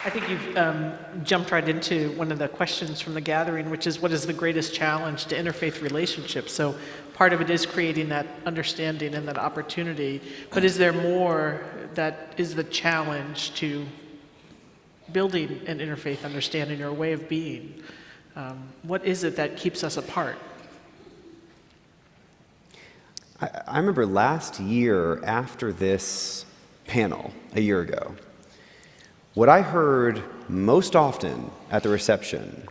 I think you've jumped right into one of the questions from the gathering, which is what is the greatest challenge to interfaith relationships? So part of it is creating that understanding and that opportunity, but is there more that is the challenge to building an interfaith understanding or a way of being? What is it that keeps us apart? I remember last year after this panel, a year ago, what I heard most often at the reception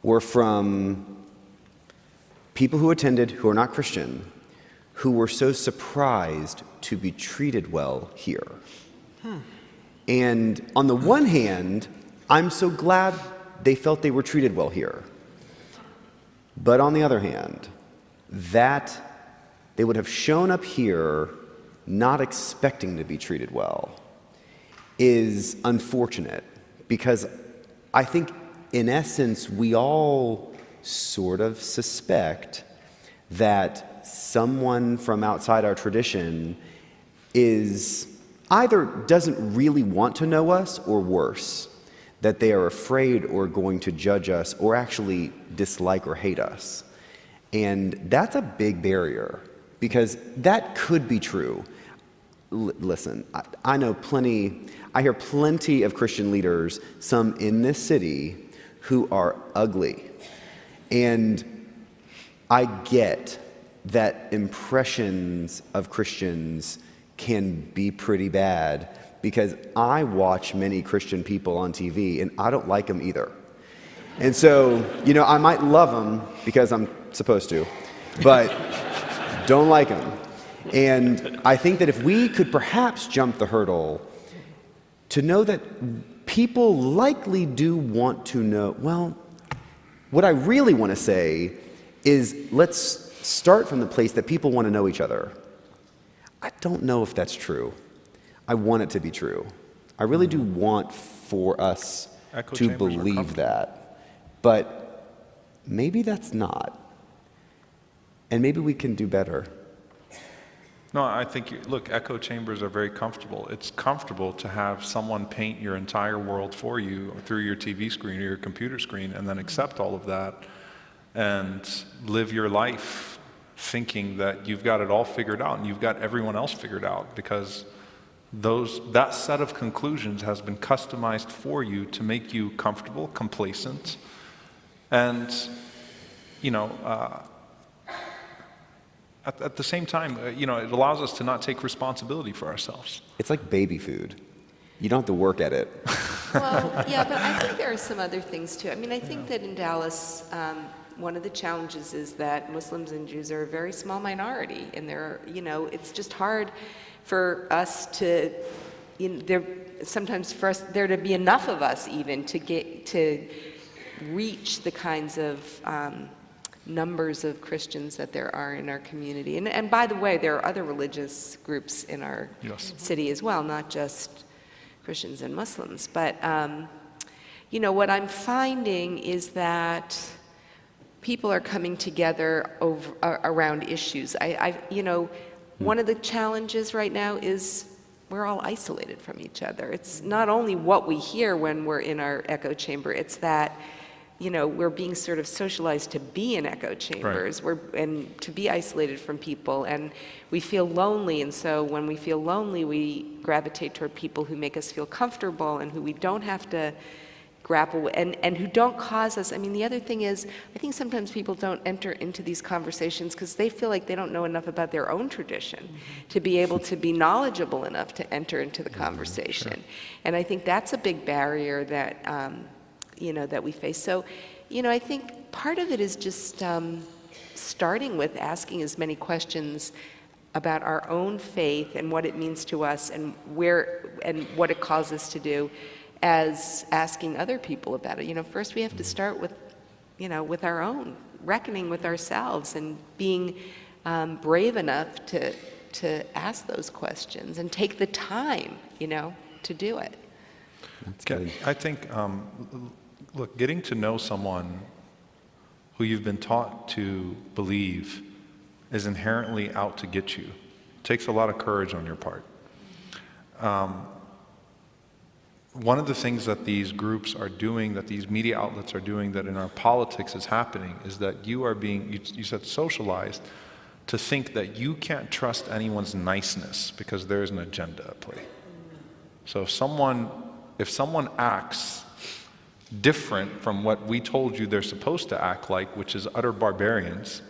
were from people who attended who are not Christian, who were so surprised to be treated well here. And on the one hand, I'm so glad they felt they were treated well here. But on the other hand, that they would have shown up here not expecting to be treated well is unfortunate, because I think in essence we all sort of suspect that someone from outside our tradition is either doesn't really want to know us, or worse, that they are afraid or going to judge us or actually dislike or hate us. And that's a big barrier, because that could be true. Listen, I hear plenty of Christian leaders, some in this city, who are ugly. And I get that impressions of Christians can be pretty bad, because I watch many Christian people on TV and I don't like them either. And so, I might love them because I'm supposed to, but don't like them. And I think that if we could perhaps jump the hurdle to know that people likely do want to know, well, what I really want to say is let's start from the place that people want to know each other. I don't know if that's true. I want it to be true. I really do want for us to believe that. But maybe that's not. And maybe we can do better. No, I think, look, echo chambers are very comfortable. It's comfortable to have someone paint your entire world for you through your TV screen or your computer screen, and then accept all of that and live your life thinking that you've got it all figured out and you've got everyone else figured out, because that set of conclusions has been customized for you to make you comfortable, complacent, and at the same time, it allows us to not take responsibility for ourselves. It's like baby food. You don't have to work at it. Well, yeah, but I think there are some other things too. I mean, I think that in Dallas, one of the challenges is that Muslims and Jews are a very small minority, and it's just hard for us to, sometimes for us, there to be enough of us even to reach the kinds of numbers of Christians that there are in our community. And by the way, there are other religious groups in our city as well, not just Christians and Muslims. But, what I'm finding is that people are coming together around issues. One of the challenges right now is we're all isolated from each other. It's not only what we hear when we're in our echo chamber, it's that we're being sort of socialized to be in echo chambers, right, and to be isolated from people, and we feel lonely, and so when we feel lonely, we gravitate toward people who make us feel comfortable and who we don't have to grapple with, and who don't cause us. I mean, the other thing is, I think sometimes people don't enter into these conversations because they feel like they don't know enough about their own tradition to be able to be knowledgeable enough to enter into the conversation. Sure. And I think that's a big barrier that that we face. So, I think part of it is just starting with asking as many questions about our own faith and what it means to us and what it calls us to do, as asking other people about it. First we have to start with, with our own, reckoning with ourselves and being brave enough to ask those questions and take the time, to do it. That's good. I think, look, getting to know someone who you've been taught to believe is inherently out to get you. It takes a lot of courage on your part. one of the things that these groups are doing, that these media outlets are doing, that in our politics is happening, is that you are being, you said socialized, to think that you can't trust anyone's niceness because there's an agenda at play. So if someone acts different from what we told you they're supposed to act like, which is utter barbarians,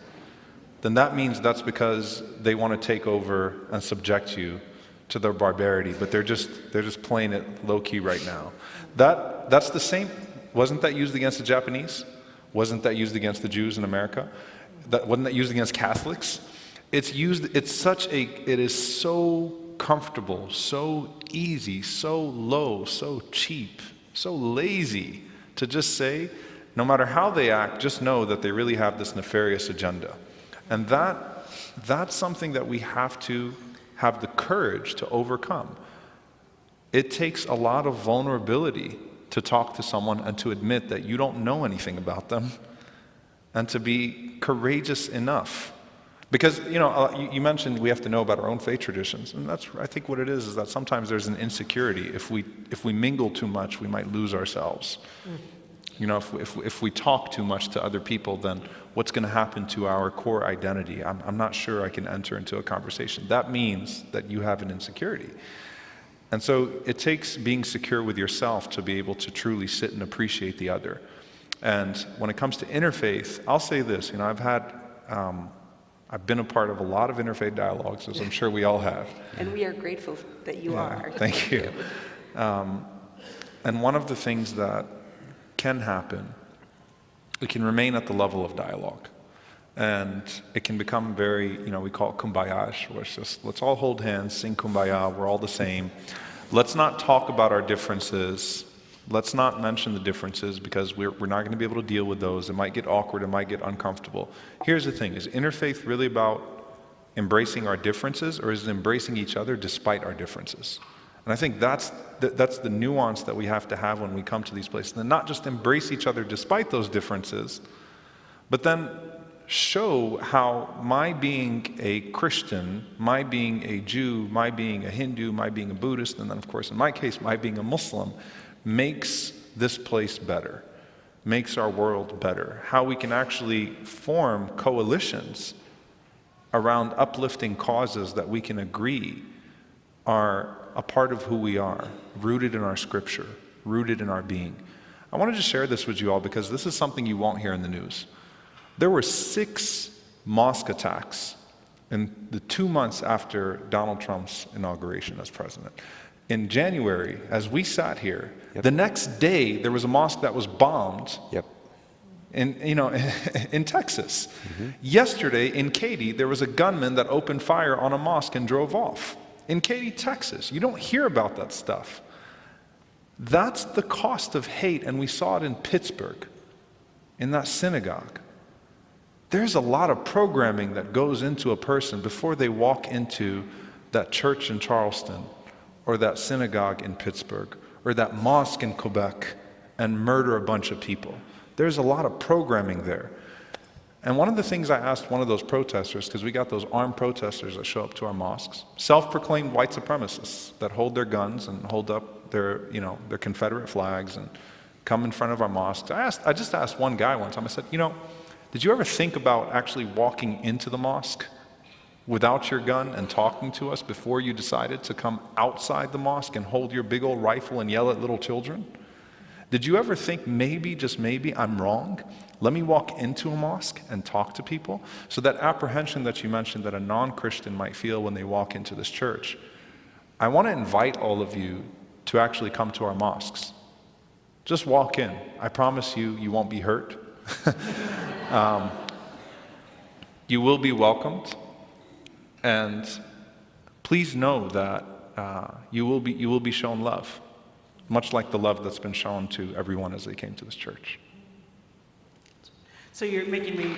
then that means that's because they want to take over and subject you to their barbarity, but they're just playing it low-key right now. That's the same. Wasn't that used against the Japanese? Wasn't that used against the Jews in America? Wasn't that used against Catholics? It is so comfortable, so easy, so low, so cheap, so lazy to just say, no matter how they act, just know that they really have this nefarious agenda. And that's something that we have to have the courage to overcome. It takes a lot of vulnerability to talk to someone and to admit that you don't know anything about them, and to be courageous enough. Because, you mentioned we have to know about our own faith traditions, and that's, I think what it is that sometimes there's an insecurity. If we mingle too much, we might lose ourselves. If we talk too much to other people, then what's going to happen to our core identity? I'm not sure I can enter into a conversation. That means that you have an insecurity. And so it takes being secure with yourself to be able to truly sit and appreciate the other. And when it comes to interfaith, I'll say this, I've been a part of a lot of interfaith dialogues, as I'm sure we all have. And we are grateful that you are. Thank you. And one of the things that can happen, it can remain at the level of dialogue. And it can become very, we call it kumbaya, where it's just, let's all hold hands, sing kumbaya, we're all the same. Let's not talk about our differences. Let's not mention the differences, because we're not going to be able to deal with those. It might get awkward, it might get uncomfortable. Here's the thing, is interfaith really about embracing our differences, or is it embracing each other despite our differences? And I think that's the nuance that we have to have when we come to these places. And not just embrace each other despite those differences, but then show how my being a Christian, my being a Jew, my being a Hindu, my being a Buddhist, and then of course in my case, my being a Muslim, makes this place better, makes our world better. How we can actually form coalitions around uplifting causes that we can agree are a part of who we are, rooted in our scripture, rooted in our being. I wanted to share this with you all because this is something you won't hear in the news. There were 6 mosque attacks in the 2 months after Donald Trump's inauguration as president. In January, as we sat here, the next day there was a mosque that was bombed in Texas. Yesterday in Katy, there was a gunman that opened fire on a mosque and drove off. In Katy, Texas. You don't hear about that stuff. That's the cost of hate, and we saw it in Pittsburgh, in that synagogue. There's a lot of programming that goes into a person before they walk into that church in Charleston, or that synagogue in Pittsburgh, or that mosque in Quebec, and murder a bunch of people. There's a lot of programming there. And one of the things I asked one of those protesters, because we got those armed protesters that show up to our mosques, self-proclaimed white supremacists that hold their guns and hold up their Confederate flags and come in front of our mosques. I just asked one guy one time, I said, did you ever think about actually walking into the mosque without your gun and talking to us before you decided to come outside the mosque and hold your big old rifle and yell at little children? Did you ever think maybe, just maybe, I'm wrong? Let me walk into a mosque and talk to people. So that apprehension that you mentioned that a non-Christian might feel when they walk into this church, I want to invite all of you to actually come to our mosques. Just walk in. I promise you, you won't be hurt. You will be welcomed. And please know that you will be shown love, much like the love that's been shown to everyone as they came to this church. So you're making me...